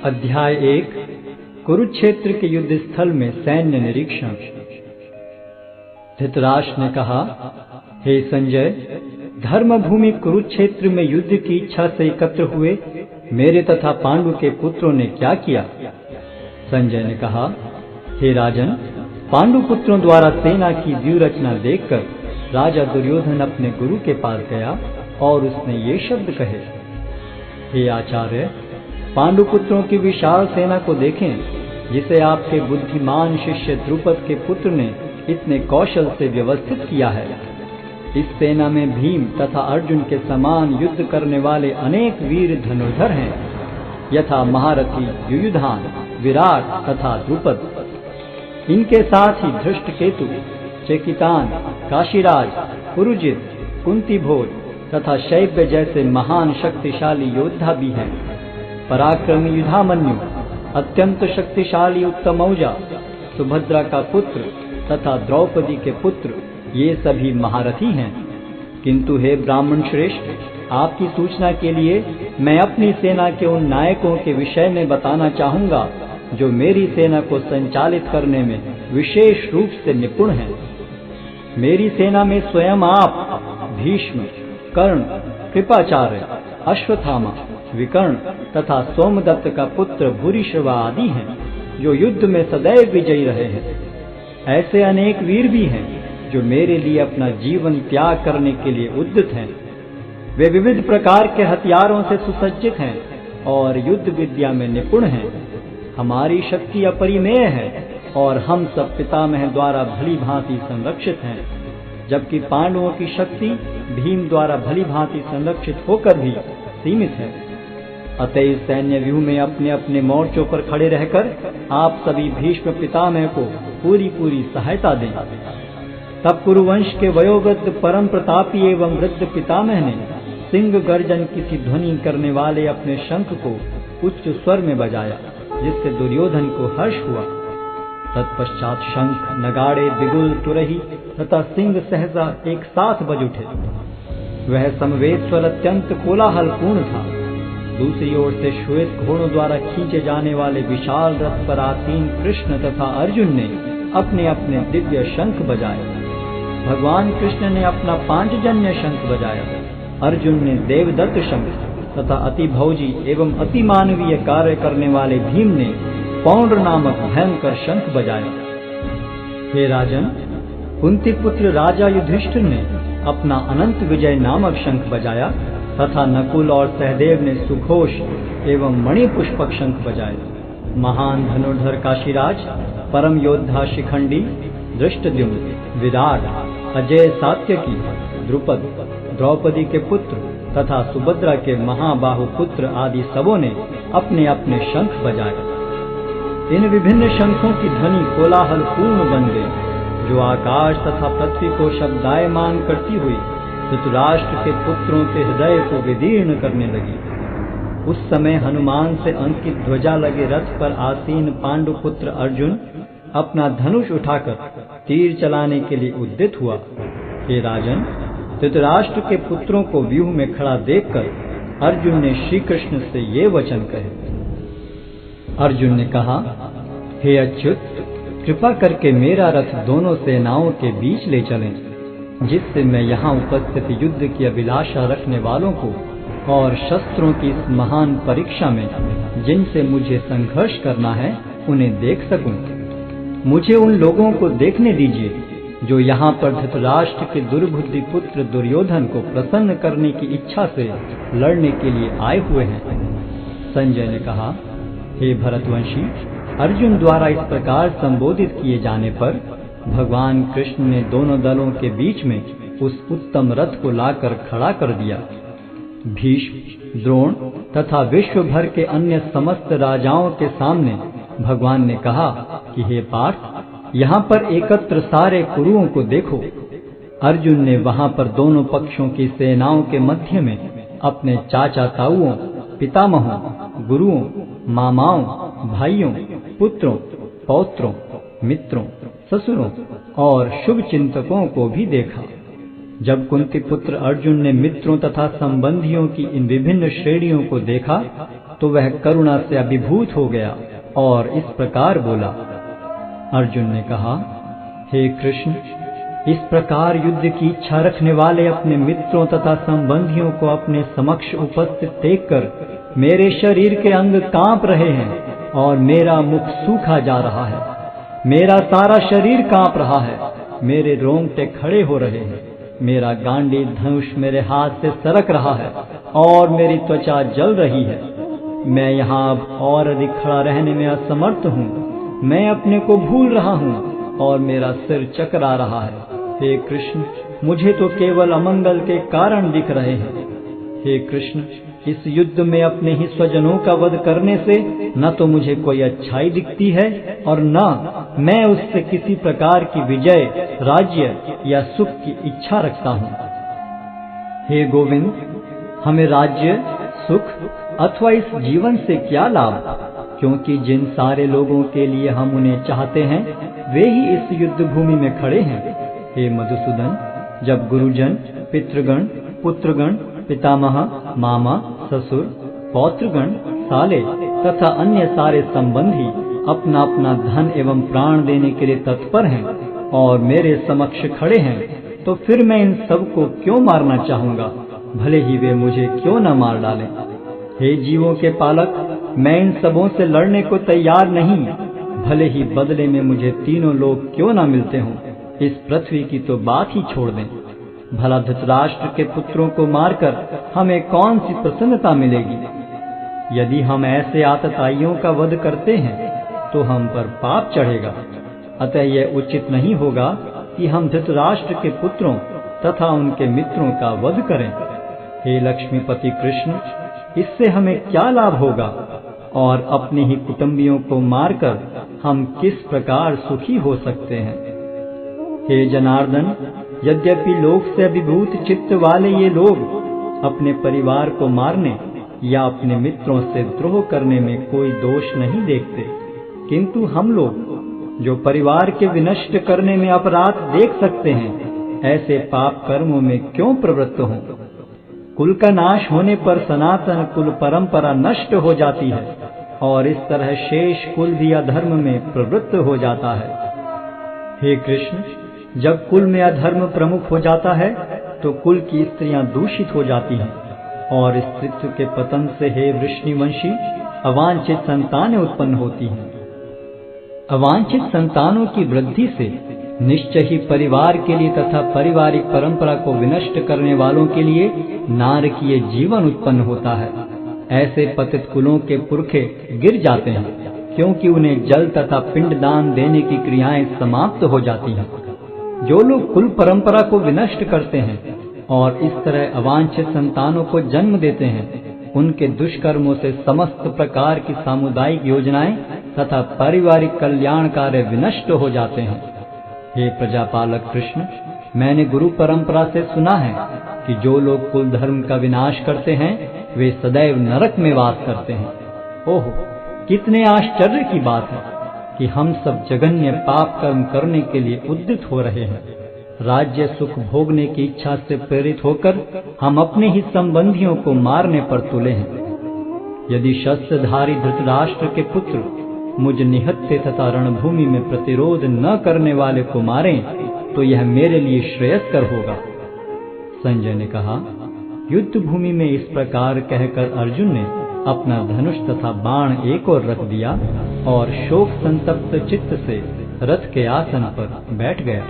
अध्याय 1 कुरुक्षेत्र के युद्ध स्थल में सैन्य निरीक्षण। धृतराष्ट्र ने कहा, हे संजय, धर्मभूमि कुरुक्षेत्र में युद्ध की इच्छा से एकत्र हुए मेरे तथा पांडु के पुत्रों ने क्या किया? संजय ने कहा, हे राजन, पांडु पुत्रों द्वारा सेना की व्यूहरचना देखकर राजा दुर्योधन अपने गुरु के पास गया और उसने ये शब्द कहे, हे आचार्य, पांडु पुत्रों की विशाल सेना को देखें, जिसे आपके बुद्धिमान शिष्य द्रुपद के पुत्र ने इतने कौशल से व्यवस्थित किया है। इस सेना में भीम तथा अर्जुन के समान युद्ध करने वाले अनेक वीर धनुर्धर हैं, यथा महारथी युयुधान, विराट तथा द्रुपद। इनके साथ ही धृष्टकेतु, चेकितान, काशीराज, पुरुजित, कुंतीभोज तथा शैब्य जैसे महान शक्तिशाली योद्धा भी हैं। पराक्रमी युधामन्यु, अत्यंत शक्तिशाली उत्तमौजा, सुभद्रा का पुत्र तथा द्रौपदी के पुत्र, ये सभी महारथी हैं। किंतु हे ब्राह्मण श्रेष्ठ, आपकी सूचना के लिए मैं अपनी सेना के उन नायकों के विषय में बताना चाहूंगा जो मेरी सेना को संचालित करने में विशेष रूप से निपुण हैं। मेरी सेना में स्वयं आप, भीष्म, कर्ण, कृपाचार्य, अश्वत्थामा, विकर्ण तथा सोमदत्त का पुत्र भूरिश्रवा आदि हैं, जो युद्ध में सदैव विजयी रहे हैं। ऐसे अनेक वीर भी हैं जो मेरे लिए अपना जीवन त्याग करने के लिए उद्यत हैं। वे विविध प्रकार के हथियारों से सुसज्जित हैं और युद्ध विद्या में निपुण हैं। हमारी शक्ति अपरिमेय है और हम सब पितामह द्वारा भली भांति संरक्षित हैं, जबकि पांडवों की शक्ति भीम द्वारा भली भांति संरक्षित होकर भी सीमित है। अतः सैन्य व्यूह में अपने अपने मोर्चों पर खड़े रहकर आप सभी भीष्म पितामह को पूरी सहायता दें। तब कुरुवंश के वयोवृद्ध परम प्रतापी एवं वृद्ध पितामह ने सिंह गर्जन की सी ध्वनि करने वाले अपने शंख को उच्च स्वर में बजाया, जिससे दुर्योधन को हर्ष हुआ। तत्पश्चात शंख, नगाड़े, बिगुल, तुरही तथा सिंह सहसा एक साथ बज उठे। वह समवेत स्वर अत्यंत कोलाहलपूर्ण था। दूसरी ओर से श्वेत घोड़ों द्वारा खींचे जाने वाले विशाल रथ पर आसीन कृष्ण तथा अर्जुन ने अपने अपने दिव्य शंख बजाए। भगवान कृष्ण ने अपना पांचजन्य शंख बजाया, अर्जुन ने देवदत्त शंख तथा अति भौजी एवं अति मानवीय कार्य करने वाले भीम ने पौंड्र नामक भयंकर शंख बजाया। हे राजन, कुंती पुत्र राजा युधिष्ठिर ने अपना अनंत विजय नामक शंख बजाया तथा नकुल और सहदेव ने सुघोष एवं मणिपुष्पक शंख बजाए। महान धनुर्धर काशीराज, परम योद्धा शिखंडी, धृष्टद्युम्न, विराट, अजय सात्यकी, द्रुपद, द्रौपदी के पुत्र तथा सुभद्रा के महाबाहु पुत्र आदि सबों ने अपने अपने शंख बजाए। इन विभिन्न शंखों की ध्वनि कोलाहल पूर्ण बन गई, जो आकाश तथा पृथ्वी को शब्दायमान करती हुई धृतराष्ट्र के पुत्रों के हृदय को विदीर्ण करने लगी। उस समय हनुमान से अंकित ध्वजा लगे रथ पर आसीन पांडु पुत्र अर्जुन अपना धनुष उठाकर तीर चलाने के लिए उद्यत हुआ। हे राजन, धृतराष्ट्र के पुत्रों को व्यूह में खड़ा देखकर अर्जुन ने श्री कृष्ण से ये वचन कहे। अर्जुन ने कहा, हे अच्युत, कृपा करके मेरा रथ दोनों सेनाओं के बीच ले चलें, जिससे मैं यहाँ उपस्थित युद्ध की अभिलाषा रखने वालों को और शस्त्रों की इस महान परीक्षा में जिनसे मुझे संघर्ष करना है उन्हें देख सकूं। मुझे उन लोगों को देखने दीजिए जो यहाँ पर धृतराष्ट्र के दुर्बुद्धि पुत्र दुर्योधन को प्रसन्न करने की इच्छा से लड़ने के लिए आए हुए हैं। संजय ने कहा, हे भरतवंशी, अर्जुन द्वारा इस प्रकार संबोधित किए जाने पर भगवान कृष्ण ने दोनों दलों के बीच में उस उत्तम रथ को लाकर खड़ा कर दिया। भीष्म, द्रोण तथा विश्व भर के अन्य समस्त राजाओं के सामने भगवान ने कहा कि हे पार्थ, यहाँ पर एकत्र सारे कुरुओं को देखो। अर्जुन ने वहाँ पर दोनों पक्षों की सेनाओं के मध्य में अपने चाचा ताऊओं, पितामहों, गुरुओं, मामाओं, भाइयों, पुत्रों, पौत्रों, मित्रों, ससुरों और शुभ चिंतकों को भी देखा। जब कुंती पुत्र अर्जुन ने मित्रों तथा संबंधियों की इन विभिन्न श्रेणियों को देखा, तो वह करुणा से अभिभूत हो गया और इस प्रकार बोला। अर्जुन ने कहा, हे कृष्ण, इस प्रकार युद्ध की इच्छा रखने वाले अपने मित्रों तथा संबंधियों को अपने समक्ष उपस्थित देखकर मेरे शरीर के अंग कांप रहे हैं और मेरा मुख सूखा जा रहा है। मेरा सारा शरीर कांप रहा है, मेरे रोंगटे खड़े हो रहे हैं, मेरा गांडी धनुष मेरे हाथ से सरक रहा है और मेरी त्वचा जल रही है। मैं यहाँ अब और अधिक खड़ा रहने में असमर्थ हूँ। मैं अपने को भूल रहा हूँ और मेरा सिर चकरा रहा है। हे कृष्ण, मुझे तो केवल अमंगल के कारण दिख रहे हैं। हे कृष्ण, इस युद्ध में अपने ही स्वजनों का वध करने से न तो मुझे कोई अच्छाई दिखती है और न मैं उससे किसी प्रकार की विजय, राज्य या सुख की इच्छा रखता हूँ। हे गोविंद, हमें राज्य, सुख अथवा इस जीवन से क्या लाभ, क्योंकि जिन सारे लोगों के लिए हम उन्हें चाहते हैं वे ही इस युद्ध भूमि में खड़े हैं। हे मधुसूदन, जब गुरुजन, पितृगण, पुत्रगण, पितामह, मामा, ससुर, पौत्रगण, साले तथा अन्य सारे संबंधी अपना अपना धन एवं प्राण देने के लिए तत्पर हैं और मेरे समक्ष खड़े हैं, तो फिर मैं इन सब को क्यों मारना चाहूंगा, भले ही वे मुझे क्यों न मार डालें। हे जीवों के पालक, मैं इन सबों से लड़ने को तैयार नहीं, भले ही बदले में मुझे तीनों लोग क्यों न मिलते हों। इस पृथ्वी की तो बात ही छोड़ दें। भला धृतराष्ट्र के पुत्रों को मारकर हमें कौन सी प्रसन्नता मिलेगी। यदि हम ऐसे आतताइयों का वध करते हैं तो हम पर पाप चढ़ेगा। अतः यह उचित नहीं होगा कि हम धृतराष्ट्र के पुत्रों तथा उनके मित्रों का वध करें। हे लक्ष्मीपति कृष्ण, इससे हमें क्या लाभ होगा और अपने ही कुटुंबियों को मारकर हम किस प्रकार सुखी हो सकते हैं। हे जनार्दन, यद्यपि लोक से अभिभूत चित्त वाले ये लोग अपने परिवार को मारने या अपने मित्रों से द्रोह करने में कोई दोष नहीं देखते, किंतु हम लोग जो परिवार के विनष्ट करने में अपराध देख सकते हैं, ऐसे पाप कर्मों में क्यों प्रवृत्त हों। कुल का नाश होने पर सनातन कुल परंपरा नष्ट हो जाती है और इस तरह शेष कुल भी अधर्म में प्रवृत्त हो जाता है। हे कृष्ण, जब कुल में अधर्म प्रमुख हो जाता है तो कुल की स्त्रियां दूषित हो जाती हैं और स्त्रीत्व के पतन से हे वृष्णिवंशी अवांछित संतानें उत्पन्न होती हैं। अवांछित संतानों की वृद्धि से निश्चय ही परिवार के लिए तथा पारिवारिक परंपरा को विनष्ट करने वालों के लिए नारकीय जीवन उत्पन्न होता है। ऐसे पतित कुलों के पुरखे गिर जाते हैं, क्योंकि उन्हें जल तथा पिंडदान देने की क्रियाएं समाप्त हो जाती हैं। जो लोग कुल परंपरा को विनष्ट करते हैं और इस तरह अवांछित संतानों को जन्म देते हैं, उनके दुष्कर्मों से समस्त प्रकार की सामुदायिक योजनाएं तथा पारिवारिक कल्याण कार्य विनष्ट हो जाते हैं। हे प्रजापालक कृष्ण, मैंने गुरु परंपरा से सुना है कि जो लोग कुल धर्म का विनाश करते हैं वे सदैव नरक में वास करते हैं। ओह, कितने आश्चर्य की बात है कि हम सब जघन्य पाप कर्म करने के लिए उद्यत हो रहे हैं। राज्य सुख भोगने की इच्छा से प्रेरित होकर हम अपने ही संबंधियों को मारने पर तुले हैं। यदि शस्त्रधारी धृतराष्ट्र के पुत्र मुझ निहत्थे तथा रणभूमि में प्रतिरोध न करने वाले को मारें तो यह मेरे लिए श्रेयस्कर होगा। संजय ने कहा, युद्ध भूमि में इस प्रकार कहकर अर्जुन ने अपना धनुष तथा बाण एक ओर रख दिया और शोक संतप्त चित्त से रथ के आसन पर बैठ गया।